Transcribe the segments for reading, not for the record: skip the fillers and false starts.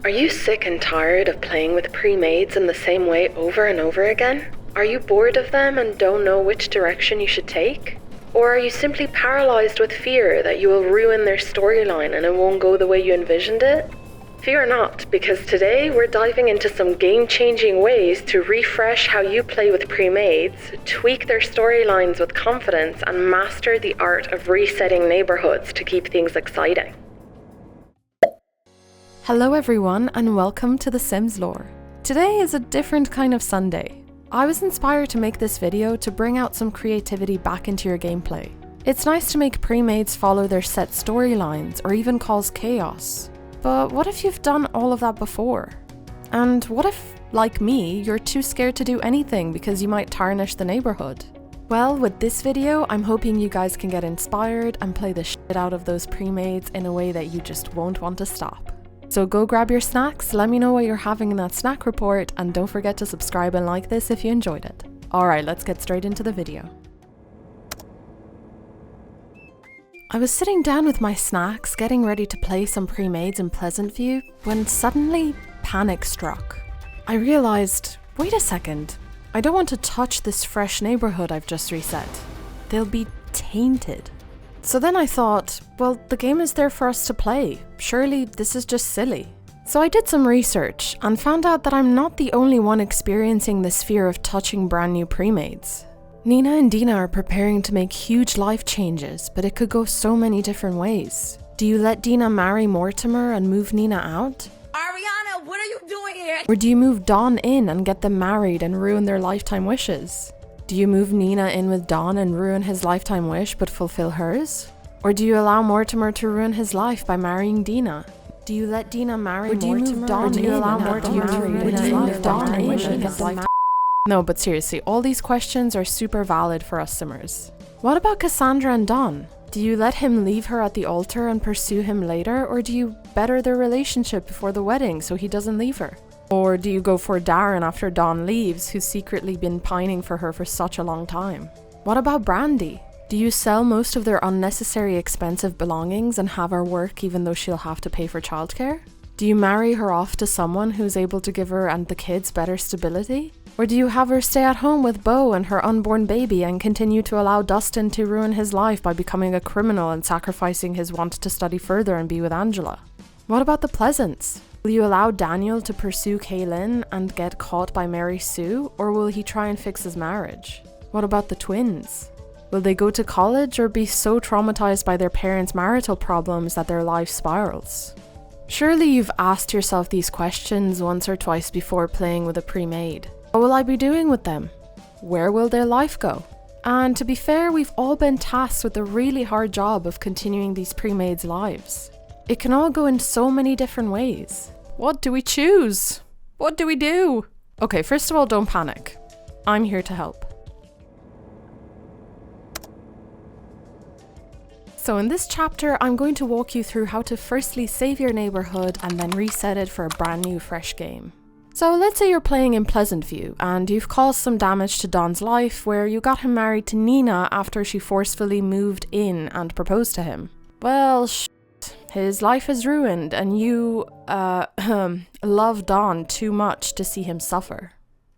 Are you sick and tired of playing with premades in the same way over and over again? Are you bored of them and don't know which direction you should take? Or are you simply paralyzed with fear that you will ruin their storyline and it won't go the way you envisioned it? Fear not, because today we're diving into some game-changing ways to refresh how you play with premades, tweak their storylines with confidence, and master the art of resetting neighborhoods to keep things exciting. Hello everyone and welcome to The Sims Lore. Today is a different kind of Sunday. I was inspired to make this video to bring out some creativity back into your gameplay. It's nice to make premades follow their set storylines or even cause chaos. But what if you've done all of that before? And what if, like me, you're too scared to do anything because you might tarnish the neighborhood? Well, with this video, I'm hoping you guys can get inspired and play the shit out of those premades in a way that you just won't want to stop. So go grab your snacks, let me know what you're having in that snack report, and don't forget to subscribe and like this if you enjoyed it. Alright, let's get straight into the video. I was sitting down with my snacks, getting ready to play some premades in Pleasant View, when suddenly panic struck. I realized, wait a second, I don't want to touch this fresh neighborhood I've just reset. They'll be tainted. So then I thought, well, the game is there for us to play. Surely this is just silly. So I did some research and found out that I'm not the only one experiencing this fear of touching brand new premades. Nina and Dina are preparing to make huge life changes, but it could go so many different ways. Do you let Dina marry Mortimer and move Nina out? Ariana, what are you doing here? Or do you move Dawn in and get them married and ruin their lifetime wishes? Do you move Nina in with Dawn and ruin his lifetime wish but fulfill hers? Or do you allow Mortimer to ruin his life by marrying Dina? Do you let Dina marry Mortimer? Or do you allow Mortimer to ruin his lifetime wish and his life? No, but seriously, all these questions are super valid for us Simmers. What about Cassandra and Dawn? Do you let him leave her at the altar and pursue him later, or do you better their relationship before the wedding so he doesn't leave her? Or do you go for Darren after Dawn leaves, who's secretly been pining for her for such a long time? What about Brandy? Do you sell most of their unnecessary expensive belongings and have her work even though she'll have to pay for childcare? Do you marry her off to someone who's able to give her and the kids better stability? Or do you have her stay at home with Beau and her unborn baby and continue to allow Dustin to ruin his life by becoming a criminal and sacrificing his want to study further and be with Angela? What about the Pleasants? Will you allow Daniel to pursue Kaylin and get caught by Mary Sue, or will he try and fix his marriage? What about the twins? Will they go to college or be so traumatized by their parents' marital problems that their life spirals? Surely you've asked yourself these questions once or twice before playing with a premade. What will I be doing with them? Where will their life go? And to be fair, we've all been tasked with the really hard job of continuing these premades' lives. It can all go in so many different ways. What do we choose? What do we do? Okay, first of all, don't panic. I'm here to help. So in this chapter, I'm going to walk you through how to firstly save your neighborhood and then reset it for a brand new fresh game. So let's say you're playing in Pleasant View and you've caused some damage to Don's life where you got him married to Nina after she forcefully moved in and proposed to him. Well, his life is ruined and you, love Don too much to see him suffer.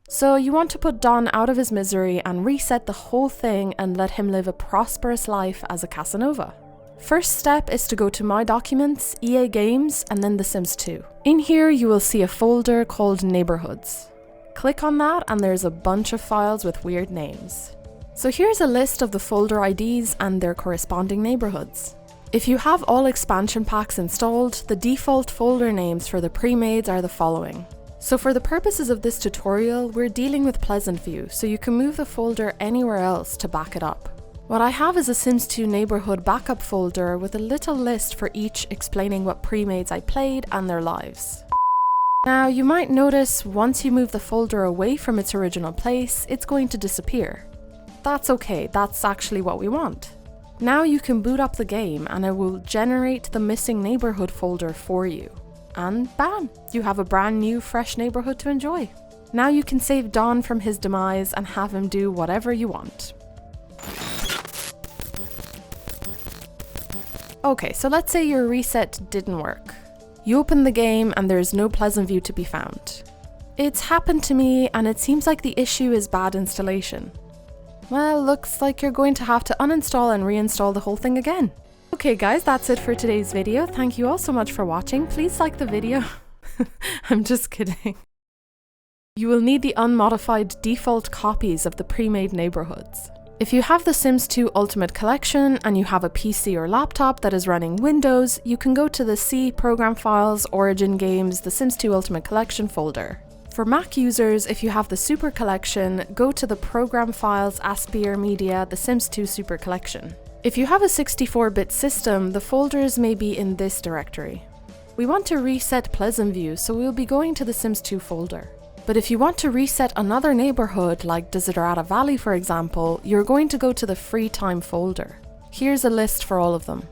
So you want to put Don out of his misery and reset the whole thing and let him live a prosperous life as a Casanova. First step is to go to My Documents, EA Games, and then The Sims 2. In here you will see a folder called Neighborhoods. Click on that and there's a bunch of files with weird names. So here's a list of the folder IDs and their corresponding neighborhoods. If you have all expansion packs installed, the default folder names for the premades are the following. So for the purposes of this tutorial, we're dealing with Pleasant View, so you can move the folder anywhere else to back it up. What I have is a Sims 2 neighborhood backup folder with a little list for each explaining what premades I played and their lives. Now you might notice once you move the folder away from its original place, it's going to disappear. That's okay, that's actually what we want. Now you can boot up the game and it will generate the missing neighborhood folder for you. And bam, you have a brand new fresh neighborhood to enjoy. Now you can save Don from his demise and have him do whatever you want. Okay, so let's say your reset didn't work. You open the game and there is no Pleasant View to be found. It's happened to me and it seems like the issue is bad installation. Well, looks like you're going to have to uninstall and reinstall the whole thing again. Okay guys, that's it for today's video. Thank you all so much for watching. Please like the video. I'm just kidding. You will need the unmodified default copies of the pre-made neighborhoods. If you have the Sims 2 Ultimate Collection and you have a PC or laptop that is running Windows, you can go to the C, Program Files, Origin Games, the Sims 2 Ultimate Collection folder. For Mac users, if you have the Super Collection, go to the Program Files, Aspyr Media, the Sims 2 Super Collection. If you have a 64-bit system, the folders may be in this directory. We want to reset Pleasant View, so we'll be going to the Sims 2 folder. But if you want to reset another neighborhood, like Desiderata Valley for example, you're going to go to the Free Time folder. Here's a list for all of them.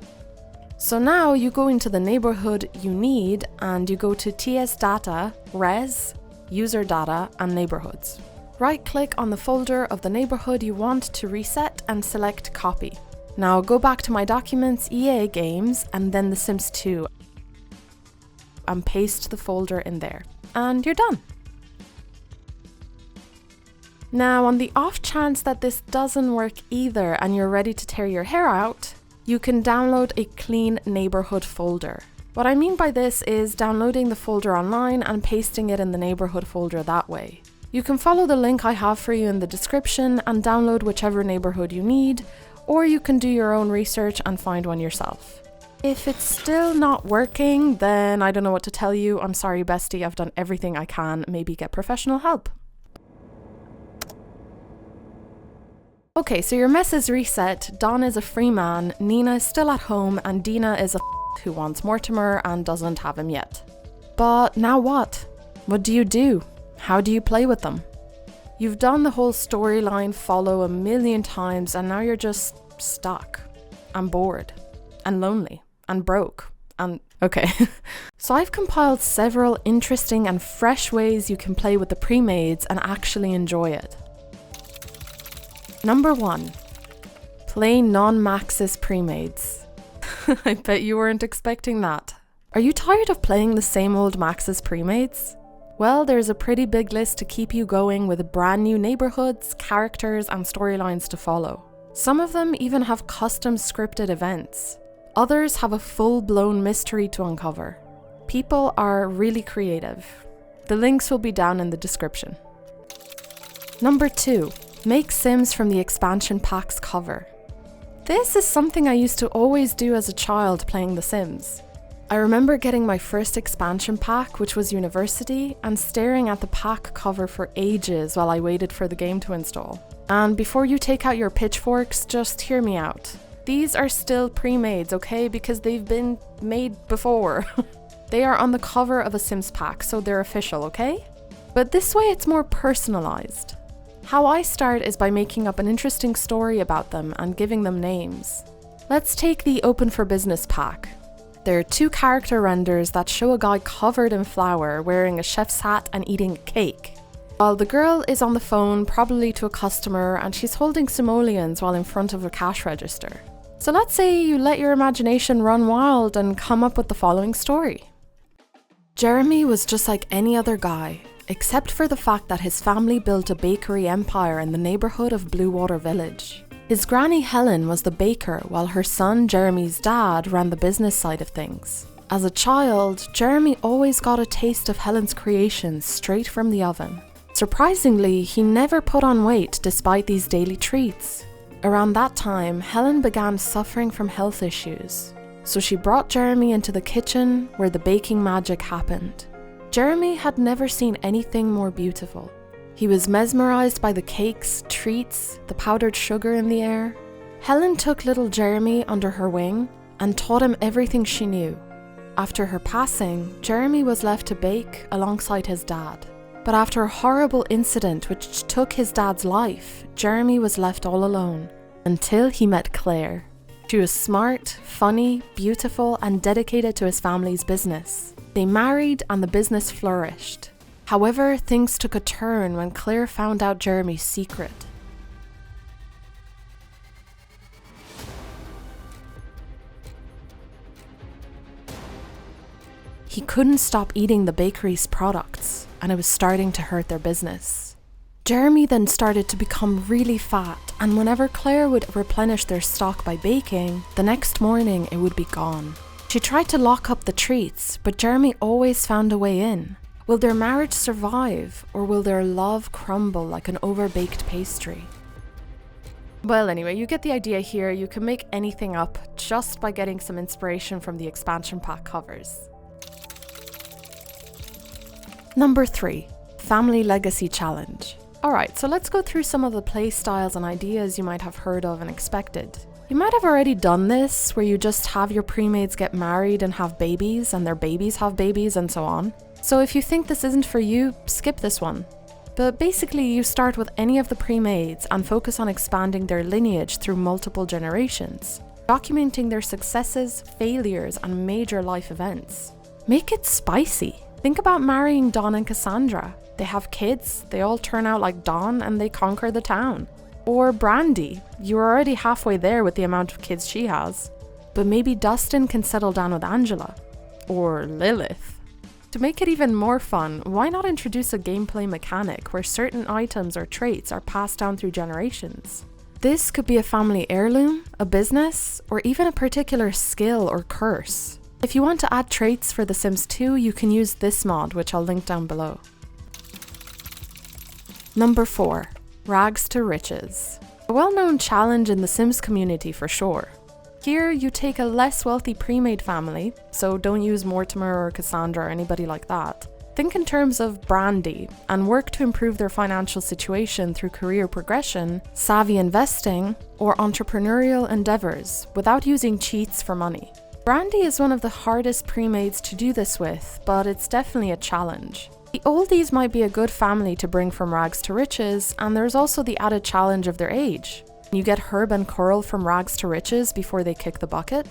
So now you go into the neighborhood you need and you go to TS Data, Res, User Data and Neighborhoods. Right-click on the folder of the neighborhood you want to reset and select Copy. Now go back to My Documents, EA Games and then The Sims 2 and paste the folder in there. And you're done. Now, on the off chance that this doesn't work either and you're ready to tear your hair out, you can download a clean neighborhood folder. What I mean by this is downloading the folder online and pasting it in the neighborhood folder that way. You can follow the link I have for you in the description and download whichever neighborhood you need, or you can do your own research and find one yourself. If it's still not working, then I don't know what to tell you. I'm sorry, bestie, I've done everything I can. Maybe get professional help. Okay, so your mess is reset, Don is a free man, Nina is still at home, and Dina is a who wants Mortimer and doesn't have him yet. But now what? What do you do? How do you play with them? You've done the whole storyline follow a million times and now you're just stuck and bored and lonely and broke and okay. So I've compiled several interesting and fresh ways you can play with the pre-mades and actually enjoy it. Number 1. Play non-Maxis pre-mades. I bet you weren't expecting that. Are you tired of playing the same old Maxis pre-mades? Well, there's a pretty big list to keep you going with brand new neighborhoods, characters and storylines to follow. Some of them even have custom scripted events. Others have a full-blown mystery to uncover. People are really creative. The links will be down in the description. Number 2. Make Sims from the expansion pack's cover. This is something I used to always do as a child playing The Sims. I remember getting my first expansion pack, which was University, and staring at the pack cover for ages while I waited for the game to install. And before you take out your pitchforks, just hear me out. These are still pre-mades, okay? Because they've been made before. They are on the cover of a Sims pack, so they're official, okay? But this way it's more personalized. How I start is by making up an interesting story about them and giving them names. Let's take the Open for Business pack. There are 2 character renders that show a guy covered in flour, wearing a chef's hat and eating a cake. While the girl is on the phone, probably to a customer, and she's holding simoleons while in front of a cash register. So let's say you let your imagination run wild and come up with the following story. Jeremy was just like any other guy, except for the fact that his family built a bakery empire in the neighborhood of Bluewater Village. His granny Helen was the baker, while her son Jeremy's dad ran the business side of things. As a child, Jeremy always got a taste of Helen's creations straight from the oven. Surprisingly, he never put on weight despite these daily treats. Around that time, Helen began suffering from health issues, so she brought Jeremy into the kitchen where the baking magic happened. Jeremy had never seen anything more beautiful. He was mesmerized by the cakes, treats, the powdered sugar in the air. Helen took little Jeremy under her wing and taught him everything she knew. After her passing, Jeremy was left to bake alongside his dad. But after a horrible incident which took his dad's life, Jeremy was left all alone until he met Claire. She was smart, funny, beautiful, and dedicated to his family's business. They married and the business flourished. However, things took a turn when Claire found out Jeremy's secret. He couldn't stop eating the bakery's products, and it was starting to hurt their business. Jeremy then started to become really fat, and whenever Claire would replenish their stock by baking, the next morning it would be gone. She tried to lock up the treats, but Jeremy always found a way in. Will their marriage survive, or will their love crumble like an overbaked pastry? Well, anyway, you get the idea here. You can make anything up just by getting some inspiration from the expansion pack covers. Number 3, Family Legacy Challenge. Alright, so let's go through some of the play styles and ideas you might have heard of and expected. You might have already done this, where you just have your premades get married and have babies, and their babies have babies, and so on. So if you think this isn't for you, skip this one. But basically, you start with any of the premades and focus on expanding their lineage through multiple generations, documenting their successes, failures, and major life events. Make it spicy. Think about marrying Dawn and Cassandra. They have kids, they all turn out like Dawn, and they conquer the town. Or Brandy, you're already halfway there with the amount of kids she has. But maybe Dustin can settle down with Angela. Or Lilith. To make it even more fun, why not introduce a gameplay mechanic where certain items or traits are passed down through generations? This could be a family heirloom, a business, or even a particular skill or curse. If you want to add traits for The Sims 2, you can use this mod, which I'll link down below. Number 4, Rags to Riches. A well-known challenge in the Sims community for sure. Here, you take a less wealthy premade family, so don't use Mortimer or Cassandra or anybody like that. Think in terms of Brandy, and work to improve their financial situation through career progression, savvy investing, or entrepreneurial endeavors, without using cheats for money. Brandy is one of the hardest premades to do this with, but it's definitely a challenge. The oldies might be a good family to bring from rags to riches, and there's also the added challenge of their age. You get Herb and Coral from rags to riches before they kick the bucket.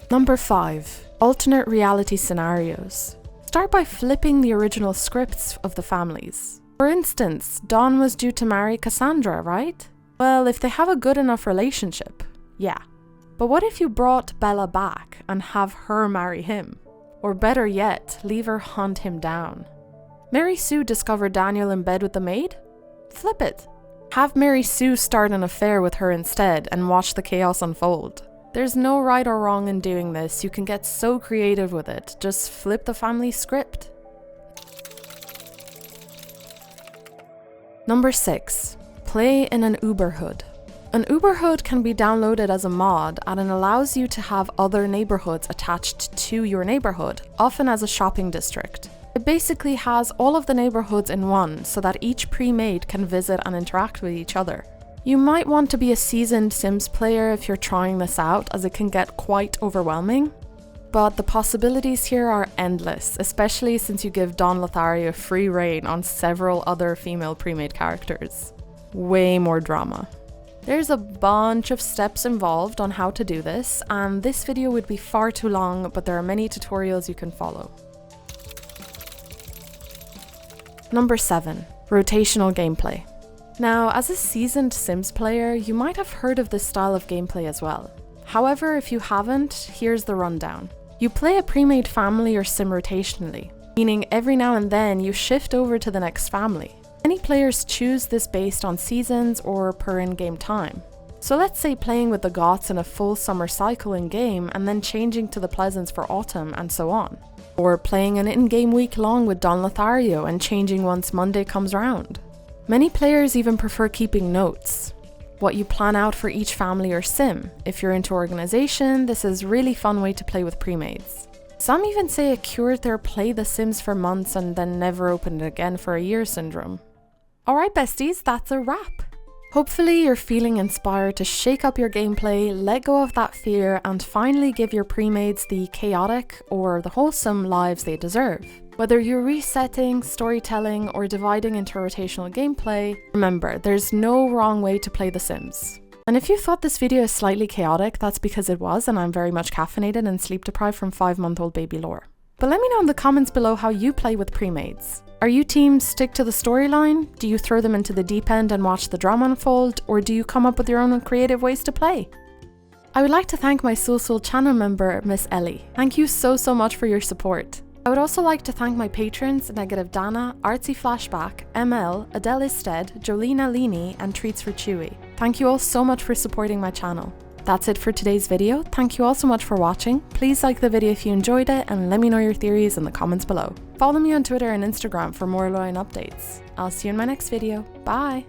Number 5, alternate reality scenarios. Start by flipping the original scripts of the families. For instance, Dawn was due to marry Cassandra, right? Well, if they have a good enough relationship, yeah. But what if you brought Bella back and have her marry him? Or better yet, leave her hunt him down. Mary Sue discovered Daniel in bed with the maid? Flip it. Have Mary Sue start an affair with her instead and watch the chaos unfold. There's no right or wrong in doing this. You can get so creative with it. Just flip the family script. Number 6, play in an Uberhood. An Uberhood can be downloaded as a mod and it allows you to have other neighborhoods attached to your neighborhood, often as a shopping district. It basically has all of the neighborhoods in one so that each pre-made can visit and interact with each other. You might want to be a seasoned Sims player if you're trying this out, as it can get quite overwhelming. But the possibilities here are endless, especially since you give Don Lothario free reign on several other female pre-made characters. Way more drama. There's a bunch of steps involved on how to do this, and this video would be far too long, but there are many tutorials you can follow. Number 7, rotational gameplay. Now, as a seasoned Sims player, you might have heard of this style of gameplay as well. However, if you haven't, here's the rundown. You play a pre-made family or sim rotationally, meaning every now and then you shift over to the next family. Many players choose this based on seasons or per in-game time. So let's say playing with the Goths in a full summer cycle in-game and then changing to the Pleasants for autumn and so on. Or playing an in-game week long with Don Lothario and changing once Monday comes round. Many players even prefer keeping notes. What you plan out for each family or sim. If you're into organization, this is a really fun way to play with premades. Some even say it cured their play The Sims for months and then never opened it again for a year syndrome. Alright besties, that's a wrap. Hopefully you're feeling inspired to shake up your gameplay, let go of that fear, and finally give your premades the chaotic or the wholesome lives they deserve. Whether you're resetting, storytelling, or dividing into rotational gameplay, remember, there's no wrong way to play The Sims. And if you thought this video is slightly chaotic, that's because it was, and I'm very much caffeinated and sleep deprived from 5-month-old baby lore. But let me know in the comments below how you play with premades. Are you team stick to the storyline? Do you throw them into the deep end and watch the drama unfold? Or do you come up with your own creative ways to play? I would like to thank my Soul channel member, Miss Ellie. Thank you so much for your support. I would also like to thank my patrons, Negative Dana, Artsy Flashback, ML, Adele Isted, Jolina Lini, and Treats for Chewy. Thank you all so much for supporting my channel. That's it for today's video. Thank you all so much for watching. Please like the video if you enjoyed it and let me know your theories in the comments below. Follow me on Twitter and Instagram for more Loin updates. I'll see you in my next video. Bye!